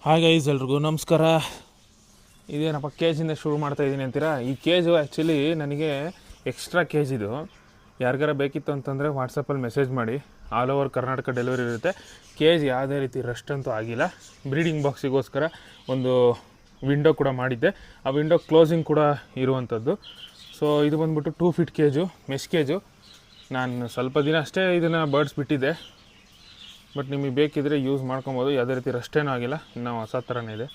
Hi guys, ಎಲ್ರಿಗೂ ನಮಸ್ಕಾರ. ಇದೇನಪ್ಪ ಕೇಜಿಂದ ಶುರು ಮಾಡ್ತಾಯಿದ್ದೀನಿ ಅಂತೀರಾ? ಈ ಕೇಜು ಆ್ಯಕ್ಚುಲಿ ನನಗೆ ಎಕ್ಸ್ಟ್ರಾ ಕೇಜಿದು. ಯಾರಿಗಾರ ಬೇಕಿತ್ತು ಅಂತಂದರೆ ವಾಟ್ಸಪ್ಪಲ್ಲಿ ಮೆಸೇಜ್ ಮಾಡಿ. ಆಲ್ ಓವರ್ ಕರ್ನಾಟಕ ಡೆಲಿವರಿ ಇರುತ್ತೆ. ಕೇಜ್ ಯಾವುದೇ ರೀತಿ ರಸ್ಟ್ ಅಂತೂ ಆಗಿಲ್ಲ. ಬ್ರೀಡಿಂಗ್ ಬಾಕ್ಸಿಗೋಸ್ಕರ ಒಂದು ವಿಂಡೋ ಕೂಡ ಮಾಡಿದ್ದೆ. ಆ ವಿಂಡೋ ಕ್ಲೋಸಿಂಗ್ ಕೂಡ ಇರುವಂಥದ್ದು. ಸೊ ಇದು ಬಂದುಬಿಟ್ಟು 2 ಫೀಟ್ ಕೇಜು, ಮೆಶ್ ಕೇಜು. ನಾನು ಸ್ವಲ್ಪ ದಿನ ಅಷ್ಟೇ ಇದನ್ನು ಬರ್ಡ್ಸ್ ಬಿಟ್ಟಿದ್ದೆ, ಬಟ್ ನಿಮಗೆ ಬೇಕಿದ್ದರೆ ಯೂಸ್ ಮಾಡ್ಕೊಬೋದು. ಯಾವುದೇ ರೀತಿ ರಷ್ಟೇನೂ ಆಗಿಲ್ಲ, ಇನ್ನೂ ಹೊಸ ಥರನೇ ಇದೆ.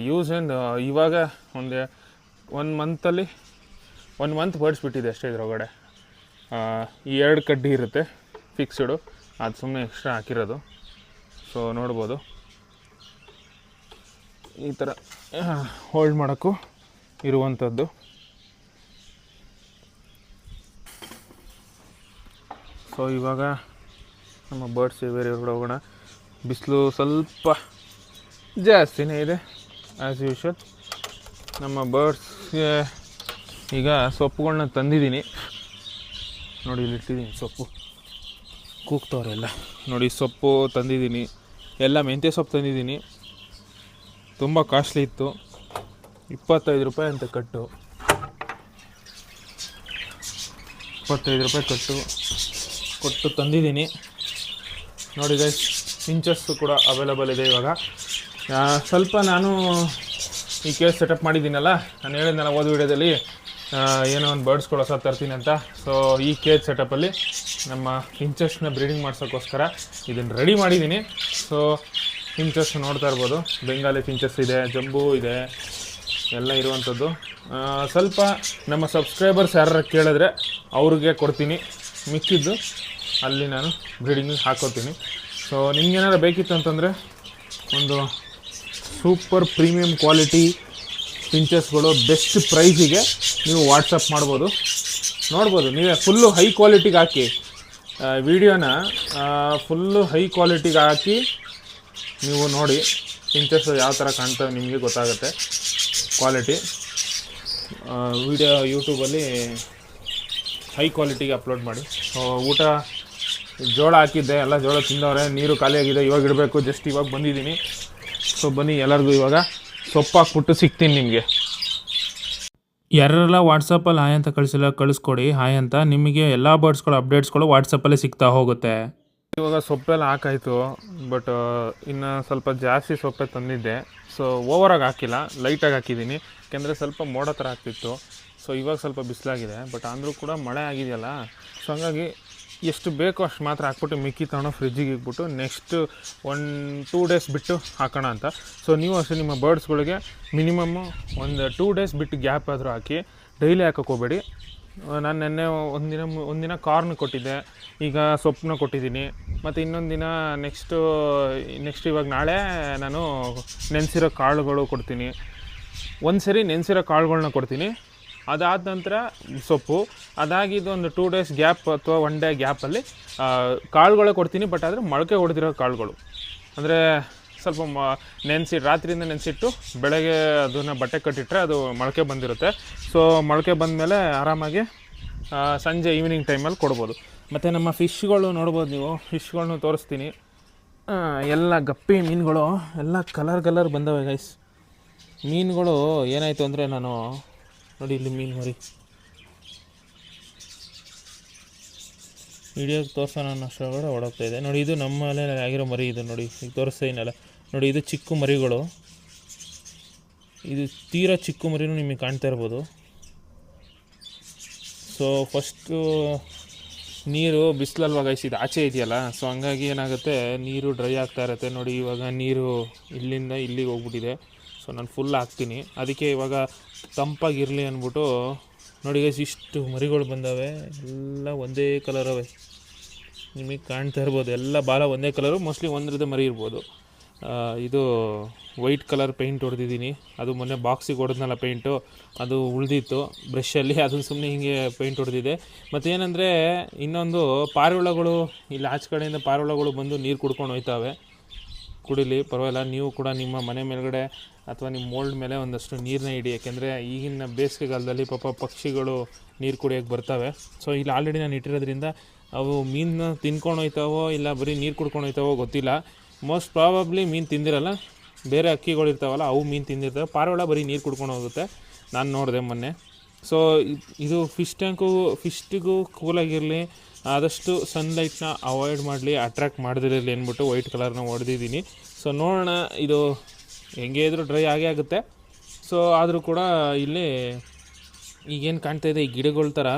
ಯೂಸ್ ಏನು ಇವಾಗ ಒಂದು ಮಂತ್ ಬರ್ಡ್ಸ್ ಬಿಟ್ಟಿದೆ ಅಷ್ಟೇ. ಇದರೊಳಗಡೆ ಈ 2 ಕಡ್ಡಿ ಇರುತ್ತೆ ಫಿಕ್ಸ್ಡು, ಅದು ಸುಮ್ಮನೆ ಎಕ್ಸ್ಟ್ರಾ ಹಾಕಿರೋದು. ಸೊ ನೋಡ್ಬೋದು, ಈ ಥರ ಹೋಲ್ಡ್ ಮಾಡೋಕ್ಕೂ ಇರುವಂಥದ್ದು. ಸೊ ಇವಾಗ ನಮ್ಮ ಬರ್ಡ್ಸ್ ಬೇರೆ ಹೋಗೋಣ. ಬಿಸಿಲು ಸ್ವಲ್ಪ ಜಾಸ್ತಿನೇ ಇದೆ ಆ್ಯಸ್ ಯೂಶ್ವಲ್. ನಮ್ಮ ಬರ್ಡ್ಸ್ಗೆ ಈಗ ಸೊಪ್ಪುಗಳನ್ನ ತಂದಿದ್ದೀನಿ ನೋಡಿ, ಇಲ್ಲಿ ಇಟ್ಟಿದ್ದೀನಿ ಸೊಪ್ಪು. ಕೂಗ್ತವ್ರೆಲ್ಲ ನೋಡಿ. ಸೊಪ್ಪು ತಂದಿದ್ದೀನಿ, ಎಲ್ಲ ಮೆಂತ್ಯ ಸೊಪ್ಪು ತಂದಿದ್ದೀನಿ. ತುಂಬ ಕಾಸ್ಟ್ಲಿ ಇತ್ತು, 25 ರೂಪಾಯಿ ಅಂತ ಕಟ್ಟು. 25 ರೂಪಾಯಿ ಕೊಟ್ಟು ತಂದಿದ್ದೀನಿ ನೋಡಿ ಗೈಸ್. ಇಂಚಸ್ಸು ಕೂಡ ಅವೈಲೇಬಲ್ ಇದೆ ಇವಾಗ. ಸ್ವಲ್ಪ ನಾನು ಈ ಕೇಸ್ ಸೆಟಪ್ ಮಾಡಿದ್ದೀನಲ್ಲ, ನಾನು ಹೇಳಿದ್ನಲ್ಲ ಓದು ವಿಡಿಯೋದಲ್ಲಿ ಏನೋ ಒಂದು ಬರ್ಡ್ಸ್ಗಳು ಹೊಸ ತರ್ತೀನಿ ಅಂತ. ಸೊ ಈ ಕೇಜ್ ಸೆಟಪಲ್ಲಿ ನಮ್ಮ ಇಂಚಸ್ನ ಬ್ರೀಡಿಂಗ್ ಮಾಡ್ಸೋಕ್ಕೋಸ್ಕರ ಇದನ್ನು ರೆಡಿ ಮಾಡಿದ್ದೀನಿ. ಸೊ ಇಂಚಸ್ ನೋಡ್ತಾ ಇರ್ಬೋದು, ಬೆಂಗಾಲಿ ಇಂಚಸ್ ಇದೆ, ಜಂಬೂ ಇದೆ, ಎಲ್ಲ ಇರುವಂಥದ್ದು. ಸ್ವಲ್ಪ ನಮ್ಮ ಸಬ್ಸ್ಕ್ರೈಬರ್ಸ್ ಯಾರು ಕೇಳಿದ್ರೆ ಅವ್ರಿಗೆ ಕೊಡ್ತೀನಿ, ಮಿಕ್ಕಿದ್ದು ಅಲ್ಲಿ ನಾನು ಬ್ರೀಡಿಂಗಿಗೆ ಹಾಕೋತೀನಿ. ಸೊ ನಿಮ್ಗೇನಾರು ಬೇಕಿತ್ತು ಅಂತಂದರೆ ಒಂದು ಸೂಪರ್ ಪ್ರೀಮಿಯಂ ಕ್ವಾಲಿಟಿ ಪಿಂಚಸ್ಗಳು ಬೆಸ್ಟ್ ಪ್ರೈಸಿಗೆ ನೀವು ವಾಟ್ಸಪ್ ಮಾಡ್ಬೋದು. ನೋಡ್ಬೋದು ನೀವೇ, ಫುಲ್ಲು ಹೈ ಕ್ವಾಲಿಟಿಗೆ ಹಾಕಿ ವಿಡಿಯೋನ, ಫುಲ್ಲು ಹೈ ಕ್ವಾಲಿಟಿಗೆ ಹಾಕಿ ನೀವು ನೋಡಿ ಪಿಂಚಸ್ ಯಾವ ಥರ ಕಾಣ್ತವೆ ನಿಮಗೆ ಗೊತ್ತಾಗುತ್ತೆ ಕ್ವಾಲಿಟಿ. ವಿಡಿಯೋ ಯೂಟ್ಯೂಬಲ್ಲಿ ಹೈ ಕ್ವಾಲಿಟಿಗೆ ಅಪ್ಲೋಡ್ ಮಾಡಿ. ಊಟ ಜೋಳ ಹಾಕಿದ್ದೆ, ಎಲ್ಲ ಜೋಳ ತಿಂದವ್ರೆ, ನೀರು ಖಾಲಿಯಾಗಿದೆ, ಇವಾಗ ಇಡಬೇಕು. ಜಸ್ಟ್ ಇವಾಗ ಬಂದಿದ್ದೀನಿ. ಸೊ ಬನ್ನಿ ಎಲ್ಲರಿಗೂ ಇವಾಗ ಸೊಪ್ಪು ಹಾಕ್ಬಿಟ್ಟು ಸಿಗ್ತೀನಿ ನಿಮಗೆ. ಯಾರೆಲ್ಲ ವಾಟ್ಸಪ್ಪಲ್ಲಿ ಹಾಯ್ ಅಂತ ಕಳಿಸ್ಕೊಡಿ. ಹಾಯ್ ಅಂತ ನಿಮಗೆ ಎಲ್ಲ ಬರ್ಡ್ಸ್ಗಳು ಅಪ್ಡೇಟ್ಸ್ಗಳು ವಾಟ್ಸಪ್ಪಲ್ಲೇ ಸಿಗ್ತಾ ಹೋಗುತ್ತೆ. ಇವಾಗ ಸೊಪ್ಪೆಲ್ಲ ಹಾಕಾಯಿತು, ಬಟ್ ಇನ್ನು ಸ್ವಲ್ಪ ಜಾಸ್ತಿ ಸೊಪ್ಪೆ ತಂದಿದ್ದೆ. ಸೊ ಓವರಾಗಿ ಹಾಕಿಲ್ಲ, ಲೈಟಾಗಿ ಹಾಕಿದ್ದೀನಿ, ಯಾಕೆಂದರೆ ಸ್ವಲ್ಪ ಮೋಡ ಥರ ಆಗ್ತಿತ್ತು. ಸೊ ಇವಾಗ ಸ್ವಲ್ಪ ಬಿಸಿಲಾಗಿದೆ, ಬಟ್ ಅಂದರೂ ಕೂಡ ಮಳೆ ಆಗಿದೆಯಲ್ಲ. ಸೊ ಹಂಗಾಗಿ ಎಷ್ಟು ಬೇಕೋ ಅಷ್ಟು ಮಾತ್ರ ಹಾಕ್ಬಿಟ್ಟು ಮಿಕ್ಕಿ ತಗೊಂಡು ಫ್ರಿಜ್ಜಿಗೆ ಇಟ್ಬಿಟ್ಟು ನೆಕ್ಸ್ಟ್ 1-2 ಡೇಸ್ ಬಿಟ್ಟು ಹಾಕೋಣ ಅಂತ. ಸೊ ನೀವು ಅಷ್ಟೇ ನಿಮ್ಮ ಬರ್ಡ್ಸ್ಗಳಿಗೆ ಮಿನಿಮಮ್ಮು ಒಂದು 2 ಡೇಸ್ ಬಿಟ್ಟು ಗ್ಯಾಪ್ ಆದರೂ ಹಾಕಿ, ಡೈಲಿ ಹಾಕೋಕ್ಕೆ ಹೋಗಬೇಡಿ. ನಾನು ನೆನ್ನೆ ಒಂದಿನ ಕಾರ್ನ್ ಕೊಟ್ಟಿದ್ದೆ, ಈಗ ಸೊಪ್ಪನ್ನ ಕೊಟ್ಟಿದ್ದೀನಿ, ಮತ್ತು ಇನ್ನೊಂದು ದಿನ ನೆಕ್ಸ್ಟ್ ಇವಾಗ ನಾಳೆ ನಾನು ನೆನೆಸಿರೋ ಕಾಳುಗಳು ಕೊಡ್ತೀನಿ. ಒಂದು ಸರಿ ನೆನೆಸಿರೋ ಕಾಳುಗಳನ್ನ ಕೊಡ್ತೀನಿ, ಅದಾದ ನಂತರ ಸೊಪ್ಪು. ಅದಾಗಿದ್ದು ಒಂದು 2 ಡೇಸ್ ಗ್ಯಾಪ್ ಅಥವಾ 1 ಡೇ ಗ್ಯಾಪಲ್ಲಿ ಕಾಳುಗಳೇ ಕೊಡ್ತೀನಿ. ಬಟ್ ಆದರೆ ಮೊಳಕೆ ಹೊಡೆದಿರೋ ಕಾಳುಗಳು, ಅಂದರೆ ಸ್ವಲ್ಪ ರಾತ್ರಿಯಿಂದ ನೆನೆಸಿಟ್ಟು ಬೆಳಗ್ಗೆ ಅದನ್ನು ಬಟ್ಟೆ ಕಟ್ಟಿಟ್ರೆ ಅದು ಮೊಳಕೆ ಬಂದಿರುತ್ತೆ. ಸೊ ಮೊಳಕೆ ಬಂದಮೇಲೆ ಆರಾಮಾಗಿ ಸಂಜೆ ಈವ್ನಿಂಗ್ ಟೈಮಲ್ಲಿ ಕೊಡ್ಬೋದು. ಮತ್ತು ನಮ್ಮ ಫಿಶ್ಗಳು ನೋಡ್ಬೋದು ನೀವು, ಫಿಶ್ಗಳನ್ನೂ ತೋರಿಸ್ತೀನಿ. ಎಲ್ಲ ಗಪ್ಪಿ ಮೀನುಗಳು ಎಲ್ಲ ಕಲರ್ ಬಂದವೆ ಗೈಸ್. ಮೀನುಗಳು ಏನಾಯಿತು ಅಂದರೆ, ನಾನು ನೋಡಿ ಇಲ್ಲಿ ಮೀನು ಮರಿ ವಿಡಿಯೋಗೆ ತೋರಿಸೋಣ ಅನ್ನೋಷ್ಟೊಳಗಡೆ ಓಡೋಗ್ತಾಯಿದೆ ನೋಡಿ. ಇದು ನಮ್ಮಲ್ಲೇ ಆಗಿರೋ ಮರಿ, ಇದು ನೋಡಿ, ಈಗ ತೋರಿಸ್ತಾ ಇದೀನಲ್ಲ ನೋಡಿ. ಇದು ಚಿಕ್ಕ ಮರಿಗಳು, ಇದು ತೀರಾ ಚಿಕ್ಕ ಮರಿನೂ ನಿಮಗೆ ಕಾಣ್ತಾ ಇರ್ಬೋದು. ಸೊ ಫಸ್ಟು ನೀರು ಬಿಸಿಲಲ್ವಾಗ ಇದು ಆಚೆ ಇದೆಯಲ್ಲ, ಸೊ ಹಂಗಾಗಿ ಏನಾಗುತ್ತೆ, ನೀರು ಡ್ರೈ ಆಗ್ತಾ ಇರುತ್ತೆ ನೋಡಿ. ಇವಾಗ ನೀರು ಇಲ್ಲಿಂದ ಇಲ್ಲಿಗೆ ಹೋಗ್ಬಿಟ್ಟಿದೆ. ಸೊ ನಾನು ಫುಲ್ ಹಾಕ್ತೀನಿ, ಅದಕ್ಕೆ ಇವಾಗ ತಂಪಾಗಿರಲಿ ಅಂದ್ಬಿಟ್ಟು ನೋಡಿ ಗೈಸ್, ಇಷ್ಟು ಮರಿಗಳು ಬಂದವೆ. ಎಲ್ಲ ಒಂದೇ ಕಲರವೆ, ನಿಮಗೆ ಕಾಣ್ತಾ ಇರ್ಬೋದು. ಎಲ್ಲ ಬಾಲ ಒಂದೇ ಕಲರು, ಮೋಸ್ಟ್ಲಿ ಒಂದ್ರದ್ದು ಮರಿ ಇರ್ಬೋದು. ಇದು ವೈಟ್ ಕಲರ್ ಪೇಂಟ್ ಹೊಡೆದಿದ್ದೀನಿ. ಅದು ಮೊನ್ನೆ ಬಾಕ್ಸಿಗೆ ಹೊಡೆದ್ನಲ್ಲ ಪೇಂಟು, ಅದು ಉಳಿದಿತ್ತು ಬ್ರಷಲ್ಲಿ, ಅದನ್ನು ಸುಮ್ಮನೆ ಹಿಂಗೆ ಪೇಂಟ್ ಹೊಡೆದಿದೆ. ಮತ್ತು ಏನಂದರೆ ಇನ್ನೊಂದು, ಪಾರಿವಾಳಗಳು ಇಲ್ಲಿ ಆಚೆ ಕಡೆಯಿಂದ ಪಾರಿವಾಳಗಳು ಬಂದು ನೀರು ಕುಡ್ಕೊಂಡು ಹೋಯ್ತವೆ. ಕುಡಿಲಿ, ಪರವಾಗಿಲ್ಲ. ನೀವು ಕೂಡ ನಿಮ್ಮ ಮನೆ ಮೇಲ್ಗಡೆ ಅಥವಾ ನಿಮ್ಮ ಮೋಲ್ಡ್ ಮೇಲೆ ಒಂದಷ್ಟು ನೀರನ್ನ ಇಡಿ, ಯಾಕೆಂದರೆ ಈಗಿನ ಬೇಸಿಗೆಗಾಲದಲ್ಲಿ ಪಾಪ ಪಕ್ಷಿಗಳು ನೀರು ಕುಡಿಯೋಕ್ಕೆ ಬರ್ತವೆ. ಸೊ ಇಲ್ಲಿ ಆಲ್ರೆಡಿ ನಾನು ಇಟ್ಟಿರೋದ್ರಿಂದ ಅವು ಮೀನನ್ನ ತಿನ್ಕೊಂಡು ಹೋಯ್ತಾವೋ ಇಲ್ಲ ಬರೀ ನೀರು ಕುಡ್ಕೊಂಡು ಹೋಯ್ತಾವೋ ಗೊತ್ತಿಲ್ಲ. ಮೋಸ್ಟ್ ಪ್ರಾಬಬ್ಲಿ ಮೀನು ತಿಂದಿರಲ್ಲ. ಬೇರೆ ಹಕ್ಕಿಗಳು ಇರ್ತಾವಲ್ಲ ಅವು ಮೀನು ತಿಂದಿರ್ತವೆ. ಪಾರಿವಾಳ ಬರೀ ನೀರು ಕುಡ್ಕೊಂಡು ಹೋಗುತ್ತೆ, ನಾನು ನೋಡಿದೆ ಮೊನ್ನೆ. ಸೊ ಇದು ಫಿಶ್ಟಿಗೂ ಕೂಲಾಗಿರಲಿ, ಆದಷ್ಟು ಸನ್ಲೈಟ್ನ ಅವಾಯ್ಡ್ ಮಾಡಲಿ, ಅಟ್ರ್ಯಾಕ್ಟ್ ಮಾಡದಿರಲಿ ಅಂದ್ಬಿಟ್ಟು ವೈಟ್ ಕಲರ್ನ ಹೊಡೆದಿದ್ದೀನಿ. ಸೊ ನೋಡೋಣ, ಇದು ಹೆಂಗೆ ಇದ್ರೂ ಡ್ರೈ ಆಗೇ ಆಗುತ್ತೆ. ಸೊ ಆದರೂ ಕೂಡ ಇಲ್ಲಿ ಈಗೇನು ಕಾಣ್ತಾಯಿದೆ ಈ ಗಿಡಗಳ ಥರ,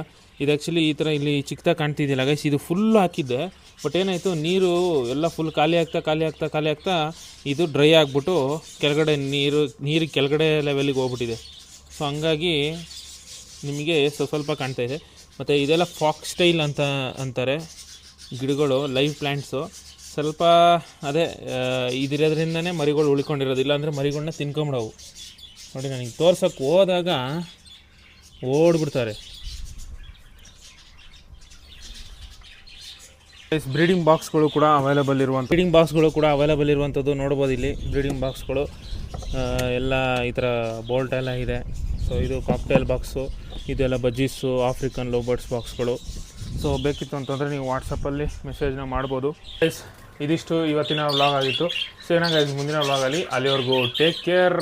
ಇದು ಆ್ಯಕ್ಚುಲಿ ಈ ಥರ ಇಲ್ಲಿ ಚಿಕ್ಕದಾಗಿ ಕಾಣ್ತಿದ್ದಿಲ್ಲ ಗೈಸ್, ಇದು ಫುಲ್ ಹಾಕಿದ್ದೆ. ಬಟ್ ಏನಾಯಿತು, ನೀರು ಎಲ್ಲ ಫುಲ್ ಖಾಲಿ ಆಗ್ತಾ ಇದು ಡ್ರೈ ಆಗಿಬಿಟ್ಟು ಕೆಳಗಡೆ ನೀರು ಕೆಳಗಡೆ ಲೆವೆಲಿಗೆ ಹೋಗ್ಬಿಟ್ಟಿದೆ. ಸೊ ಹಂಗಾಗಿ ನಿಮಗೆ ಸ್ವಲ್ಪ ಕಾಣ್ತಾಯಿದೆ. ಮತ್ತು ಇದೆಲ್ಲ ಫಾಕ್ಸ್ ಸ್ಟೈಲ್ ಅಂತಾರೆ ಗಿಡಗಳು, ಲೈವ್ ಪ್ಲ್ಯಾಂಟ್ಸು. ಸ್ವಲ್ಪ ಅದೇ ಇದಿರೋದ್ರಿಂದನೇ ಮರಿಗಳು ಉಳ್ಕೊಂಡಿರೋದು, ಇಲ್ಲಾಂದರೆ ಮರಿಗಳನ್ನ ತಿನ್ಕೊಂಬಿಡವು. ನೋಡಿ, ನನಗೆ ತೋರ್ಸೋಕ್ಕೆ ಹೋದಾಗ ಓಡ್ಬಿಡ್ತಾರೆ. ಬ್ರೀಡಿಂಗ್ ಬಾಕ್ಸ್ಗಳು ಕೂಡ ಅವೈಲೇಬಲ್ ಇರುವಂಥದ್ದು ನೋಡ್ಬೋದು. ಇಲ್ಲಿ ಬ್ರೀಡಿಂಗ್ ಬಾಕ್ಸ್ಗಳು ಎಲ್ಲ ಈ ಥರ ಬೋಲ್ಟ್ ಎಲ್ಲ ಇದೆ. ಸೊ ಇದು ಕಾಕ್ಟೈಲ್ ಬಾಕ್ಸು, ಇದೆಲ್ಲ ಬಜ್ಜೀಸು, ಆಫ್ರಿಕನ್ ಲೋಬರ್ಡ್ಸ್ ಬಾಕ್ಸ್ಗಳು. ಸೊ ಬೇಕಿತ್ತು ಅಂತಂದರೆ ನೀವು ವಾಟ್ಸಪ್ಪಲ್ಲಿ ಮೆಸೇಜ್ನ ಮಾಡ್ಬೋದು. ಇದಿಷ್ಟು ಇವತ್ತಿನ ವ್ಲಾಗ್ ಆಗಿತ್ತು. ಸೇನಾಗ ಮುಂದಿನ ವ್ಲಾಗಲ್ಲಿ, ಅಲ್ಲಿವರೆಗೂ ಟೇಕ್ ಕೇರ್,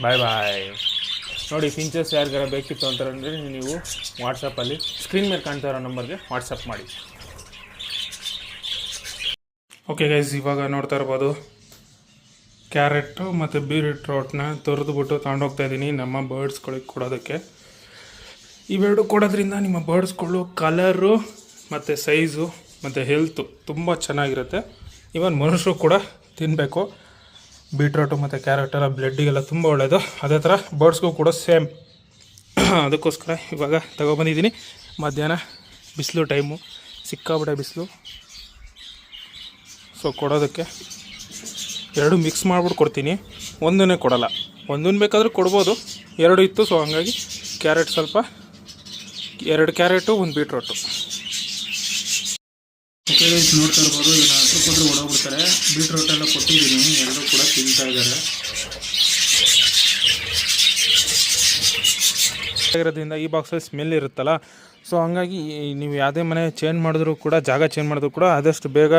ಬಾಯ್ ಬಾಯ್. ನೋಡಿ, ಫಿಂಚರ್ಸ್ ಯಾರಿಗಾರ ಬೇಕಿತ್ತು ಅಂತಂದರೆ ನೀವು ವಾಟ್ಸಪ್ಪಲ್ಲಿ ಸ್ಕ್ರೀನ್ ಮೇಲೆ ಕಾಣ್ತಾ ಇರೋ ನಂಬರ್ಗೆ ವಾಟ್ಸಪ್ ಮಾಡಿ. ಓಕೆ ಗೈಸ್, ಇವಾಗ ನೋಡ್ತಾ ಇರ್ಬೋದು ಕ್ಯಾರೆಟು ಮತ್ತು ಬೀಟ್ರೋಟ್ನ ತೊರೆದುಬಿಟ್ಟು ತೊಗೊಂಡೋಗ್ತಾ ಇದ್ದೀನಿ ನಮ್ಮ ಬರ್ಡ್ಸ್ಗಳಿಗೆ ಕೊಡೋದಕ್ಕೆ. ಇವೆರಡು ಕೊಡೋದ್ರಿಂದ ನಿಮ್ಮ ಬರ್ಡ್ಸ್ಗಳು ಕಲರು ಮತ್ತು ಸೈಜು ಮತ್ತು ಹೆಲ್ತು ತುಂಬ ಚೆನ್ನಾಗಿರುತ್ತೆ. ಇವನ್ ಮನುಷ್ಯರು ಕೂಡ ತಿನ್ನಬೇಕು. ಬೀಟ್ರೋಟು ಮತ್ತು ಕ್ಯಾರೆಟ್ ಎಲ್ಲ ಬ್ಲಡ್ಡಿಗೆಲ್ಲ ತುಂಬ ಒಳ್ಳೆಯದು. ಅದೇ ಥರ ಬರ್ಡ್ಸ್ಗೂ ಕೂಡ ಸೇಮ್. ಅದಕ್ಕೋಸ್ಕರ ಇವಾಗ ತಗೊಬಂದಿದ್ದೀನಿ. ಮಧ್ಯಾಹ್ನ ಬಿಸಿಲು ಟೈಮು, ಸಿಕ್ಕಾಬಿಟ್ಟೆ ಬಿಸಿಲು. ಸೊ ಕೊಡೋದಕ್ಕೆ ಎರಡು ಮಿಕ್ಸ್ ಮಾಡ್ಬಿಟ್ಟು ಕೊಡ್ತೀನಿ, ಒಂದನ್ನೇ ಕೊಡಲ್ಲ. ಒಂದನ್ನು ಬೇಕಾದರೂ ಕೊಡ್ಬೋದು, ಎರಡು ಇತ್ತು. ಸೊ ಹಂಗಾಗಿ ಕ್ಯಾರೆಟ್ ಸ್ವಲ್ಪ, 2 ಕ್ಯಾರೆಟು 1 ಬೀಟ್ರೋಟು. ಓಕೆ ಗೈಸ್, ನೋಡ್ತಾ ಇರ್ಬೋದು, ಇವನ್ನ ಹತ್ರ ಕೊಟ್ಟರೆ ಓಡೋಗ್ಬಿಡ್ತಾರೆ. ಬೀಟ್ರೋಟ್ ಎಲ್ಲ ಕೊಟ್ಟಿದ್ದೀನಿ, ಎಲ್ಲರೂ ಕೂಡ ತಿಂತಾ ಇದ್ದಾರೆ. ಇರೋದ್ರಿಂದ ಈ ಬಾಕ್ಸಲ್ಲಿ ಸ್ಮೆಲ್ ಇರುತ್ತಲ್ಲ, ಸೊ ಹಂಗಾಗಿ ನೀವು ಯಾವುದೇ ಮನೆ ಜಾಗ ಚೇಂಜ್ ಮಾಡಿದ್ರು ಕೂಡ ಆದಷ್ಟು ಬೇಗ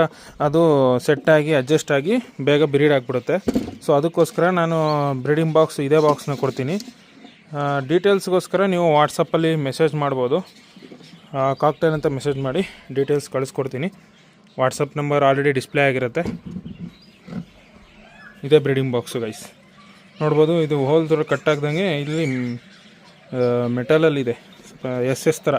ಅದು ಸೆಟ್ಟಾಗಿ ಅಡ್ಜಸ್ಟ್ ಆಗಿ ಬೇಗ ಬ್ರೀಡ್ ಆಗಿಬಿಡುತ್ತೆ. ಸೊ ಅದಕ್ಕೋಸ್ಕರ ನಾನು ಬ್ರೀಡಿಂಗ್ ಬಾಕ್ಸ್ ಇದೇ ಬಾಕ್ಸ್ನ ಕೊಡ್ತೀನಿ. ಡೀಟೇಲ್ಸ್ಗೋಸ್ಕರ ನೀವು ವಾಟ್ಸಪ್ಪಲ್ಲಿ ಮೆಸೇಜ್ ಮಾಡ್ಬೋದು. ಕಾಕ್ಟೈಲ್ ಅಂತ ಮೆಸೇಜ್ ಮಾಡಿ ಡೀಟೇಲ್ಸ್ ಕಳಿಸ್ಕೊಡ್ತೀನಿ. ವಾಟ್ಸಪ್ ನಂಬರ್ ಆಲ್ರೆಡಿ ಡಿಸ್ಪ್ಲೇ ಆಗಿರುತ್ತೆ. ಇದೇ ಬ್ರೀಡಿಂಗ್ ಬಾಕ್ಸು ಗೈಸ್, ನೋಡ್ಬೋದು. ಇದು ಹೋಲ್ ಥರ ಕಟ್ ಆಗ್ದಂಗೆ ಇಲ್ಲಿ ಮೆಟಲಲ್ಲಿದೆ, ಎಸ್ ಥರ